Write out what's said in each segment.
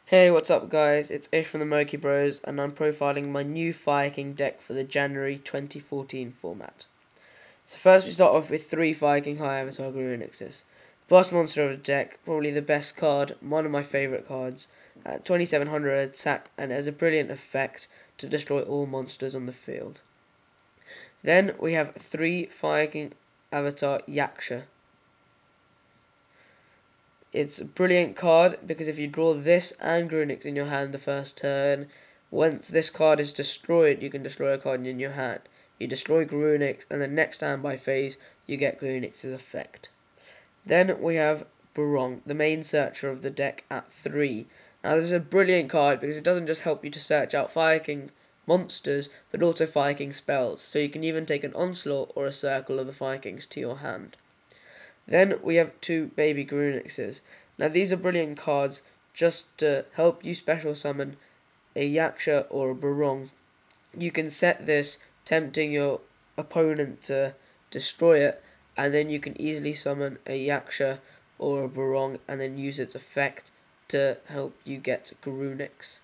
Hey, what's up guys? It's Ish from the Murky Bros and I'm profiling my new Fire King deck for the January 2014 format. So first we start off with 3 Fire King High Avatar Grunixes. Boss monster of the deck, probably the best card, one of my favourite cards, at 2700 attack and has a brilliant effect to destroy all monsters on the field. Then we have 3 Fire King Avatar Yaksha. It's a brilliant card because if you draw this and Grunix in your hand the first turn, once this card is destroyed, you can destroy a card in your hand. You destroy Grunix, and then next standby phase, you get Grunix's effect. Then we have Barong, the main searcher of the deck at 3. Now this is a brilliant card because it doesn't just help you to search out Fire King monsters, but also Fire King spells, so you can even take an Onslaught or a Circle of the Fire Kings to your hand. Then we have 2 Baby Grunixes. Now these are brilliant cards just to help you special summon a Yaksha or a Barong. You can set this, tempting your opponent to destroy it, and then you can easily summon a Yaksha or a Barong and then use its effect to help you get Grunix.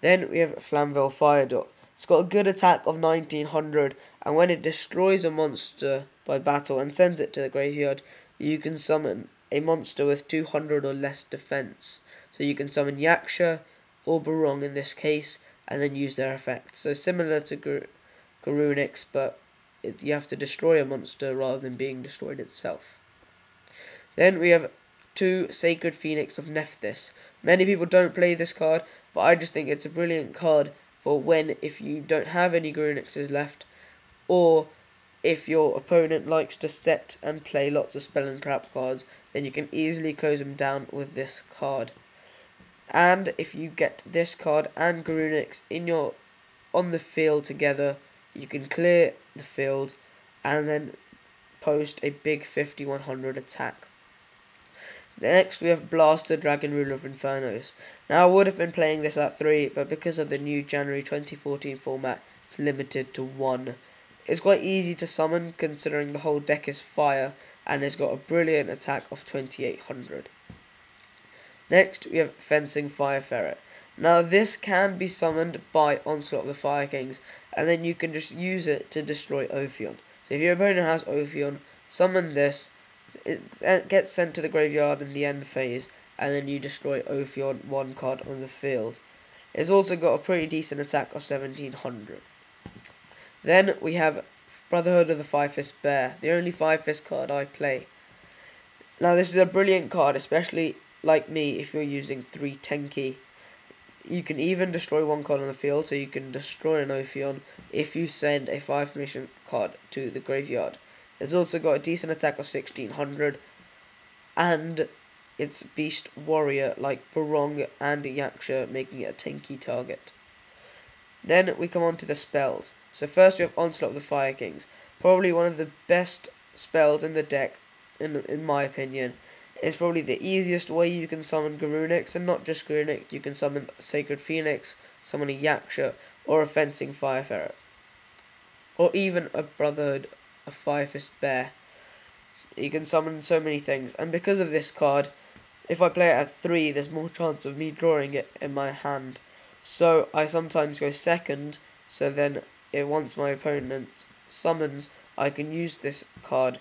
Then we have Flamvell Fire Dot. It's got a good attack of 1900, and when it destroys a monster by battle and sends it to the graveyard, you can summon a monster with 200 or less defense. So you can summon Yaksha or Barong in this case, and then use their effects. So similar to Grunix, but you have to destroy a monster rather than being destroyed itself. Then we have 2 Sacred Phoenix of Nephthys. Many people don't play this card, but I just think it's a brilliant card for if you don't have any Grunixes left, or if your opponent likes to set and play lots of spell and trap cards, then you can easily close them down with this card. And if you get this card and Grunix on the field together, you can clear the field and then post a big 5100 attack. Next we have Blaster, Dragon Ruler of Infernos. Now I would have been playing this at 3, but because of the new January 2014 format, it's limited to 1. It's quite easy to summon considering the whole deck is fire, and it's got a brilliant attack of 2800. Next we have Fencing Fire Ferret. Now this can be summoned by Onslaught of the Fire Kings, and then you can just use it to destroy Ophion. So if your opponent has Ophion, summon this, it gets sent to the graveyard in the end phase, and then you destroy Ophion 1 card on the field. It's also got a pretty decent attack of 1700. Then we have Brotherhood of the Five-Fist Bear, the only Five-Fist card I play. Now this is a brilliant card, especially like me if you're using 3 Tenki. You can even destroy 1 card on the field, so you can destroy an Ophion if you send a 5 formation card to the graveyard. It's also got a decent attack of 1600, and it's Beast Warrior like Barong and Yaksha, making it a Tenki target. Then we come on to the spells. So first we have Onslaught of the Fire Kings, probably one of the best spells in the deck, in my opinion. It's probably the easiest way you can summon Grunix, and not just Grunix, you can summon Sacred Phoenix, summon a Yaksha, or a Fencing Fire Ferret, or even a Brotherhood, a Five-Fist Bear. You can summon so many things, and because of this card, if I play it at 3, there's more chance of me drawing it in my hand. So I sometimes go second, so then once my opponent summons, I can use this card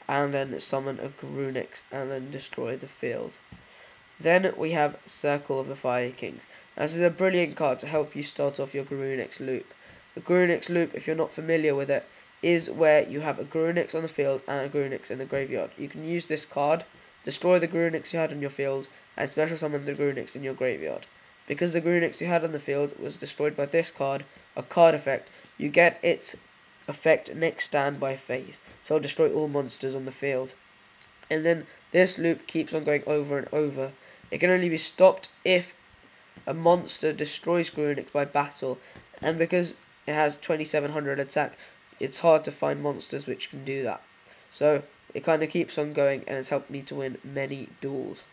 and then summon a Grunix and then destroy the field. Then we have Circle of the Fire Kings. Now, this is a brilliant card to help you start off your Grunix loop. The Grunix loop, if you're not familiar with it, is where you have a Grunix on the field and a Grunix in the graveyard. You can use this card, destroy the Grunix you had on your field, and special summon the Grunix in your graveyard. Because the Grunix you had on the field was destroyed by this card, a card effect, you get its effect next standby phase, so it'll destroy all monsters on the field. And then this loop keeps on going over and over. It can only be stopped if a monster destroys Grunix by battle, and because it has 2700 attack, it's hard to find monsters which can do that. So it kind of keeps on going, and it's helped me to win many duels.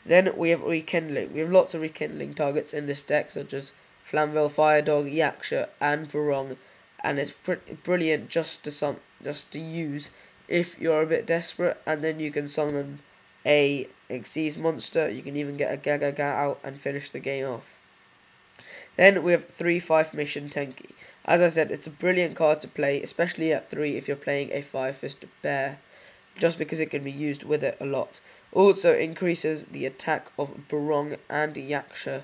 Then we have Rekindling. We have lots of Rekindling targets in this deck, such as Flamvell, Fire Dog, Yaksha, and Barong, and it's brilliant just to use if you're a bit desperate, and then you can summon a Xyz monster. You can even get a Gagaga out and finish the game off. Then we have 3-5 Mission Tenki. As I said, it's a brilliant card to play, especially at 3 if you're playing a 5-fisted bear, just because it can be used with it a lot. Also increases the attack of Barong and Yaksha,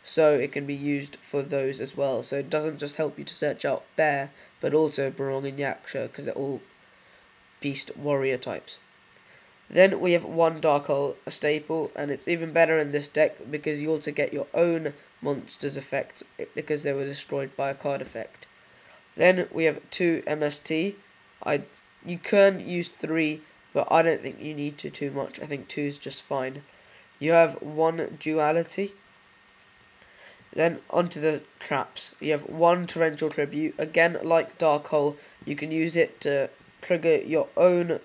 so it can be used for those as well. So it doesn't just help you to search out bear, but also Barong and Yaksha, because they're all beast warrior types. Then we have 1 Dark Hole, a staple, and it's even better in this deck because you also get your own monsters effects because they were destroyed by a card effect. Then we have 2 MST. You can use 3, but I don't think you need to too much. I think 2 is just fine. You have 1 Duality. Then onto the traps. You have 1 Torrential Tribute. Again, like Dark Hole, you can use it to trigger your own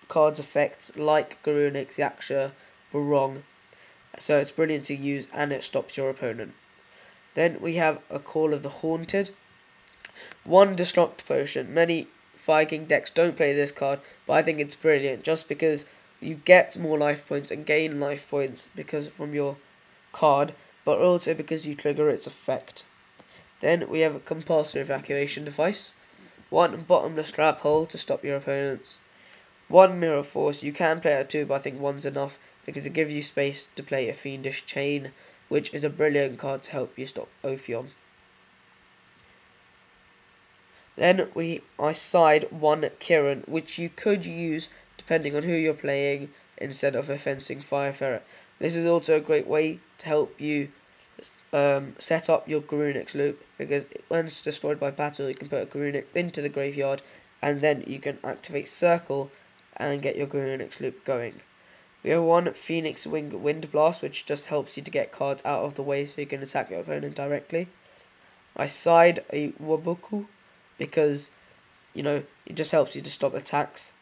cards effects like Garunix, Yaksha, Barong. So it's brilliant to use and it stops your opponent. Then we have a Call of the Haunted. 1 Destruct Potion. Many Fire King decks don't play this card, but I think it's brilliant just because you get more life points and gain life points because from your card, but also because you trigger its effect. Then we have a Compulsory Evacuation Device. 1 Bottomless Trap Hole to stop your opponents. 1 Mirror Force. You can play at 2, but I think 1's enough because it gives you space to play a Fiendish Chain, which is a brilliant card to help you stop Ophion. Then I side 1 Kirin, which you could use depending on who you're playing instead of a Fencing Fire Ferret. This is also a great way to help you set up your Garunix loop, because when it's destroyed by battle, you can put a Garunix into the graveyard and then you can activate Circle and get your Garunix loop going. We have 1 Phoenix Wing Wind Blast, which just helps you to get cards out of the way so you can attack your opponent directly. I side a Wabuku because, you know, it just helps you to stop attacks.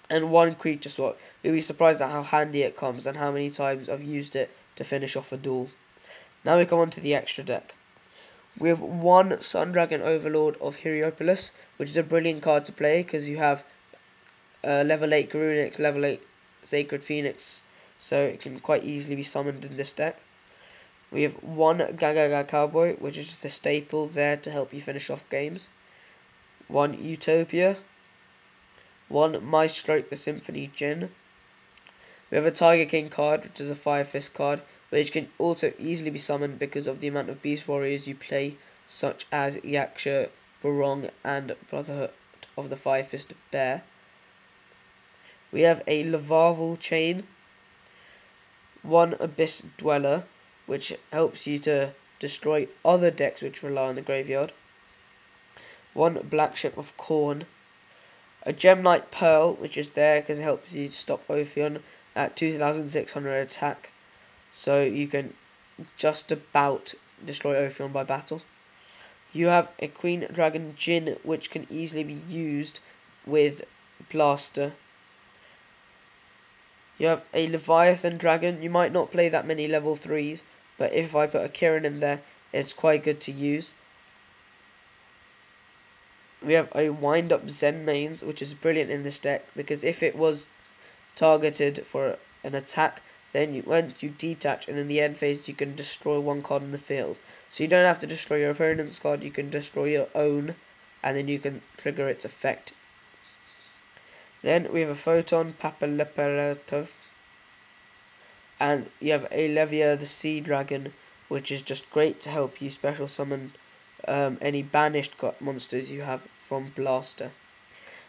And 1 Creature Swap. You'll be surprised at how handy it comes and how many times I've used it to finish off a duel. Now we come on to the extra deck. We have 1 Sun Dragon Overlord of Heliopolis, which is a brilliant card to play because you have level 8 Garunix, level 8 Sacred Phoenix, so it can quite easily be summoned in this deck. We have 1 Gagaga Cowboy, which is just a staple there to help you finish off games. 1 Utopia. 1 Maestroke the Symphony Djinn. We have a Tiger King card, which is a 5-fist card, which can also easily be summoned because of the amount of Beast Warriors you play, such as Yaksha, Barong, and Brotherhood of the 5-fisted Bear. We have a Lavarval Chain. 1 Abyss Dweller, which helps you to destroy other decks which rely on the graveyard. 1 Black Ship of Corn. A Gemnite Pearl, which is there because it helps you to stop Ophion at 2600 attack, so you can just about destroy Ophion by battle. You have a Queen Dragon Djinn, which can easily be used with Blaster. You have a Leviathan Dragon. You might not play that many level 3s, but if I put a Kirin in there, it's quite good to use. We have a Wind Up Zen Mains, which is brilliant in this deck, because if it was targeted for an attack, then once you detach and in the end phase you can destroy 1 card in the field. So you don't have to destroy your opponent's card, you can destroy your own, and then you can trigger its effect. Then we have a Photon Papaleperatov, and you have a Levia the Sea Dragon, which is just great to help you special summon any banished monsters you have from Blaster.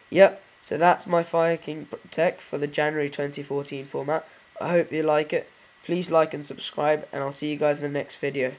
Yep, so that's my Fire King tech for the January 2014 format. I hope you like it. Please like and subscribe, and I'll see you guys in the next video.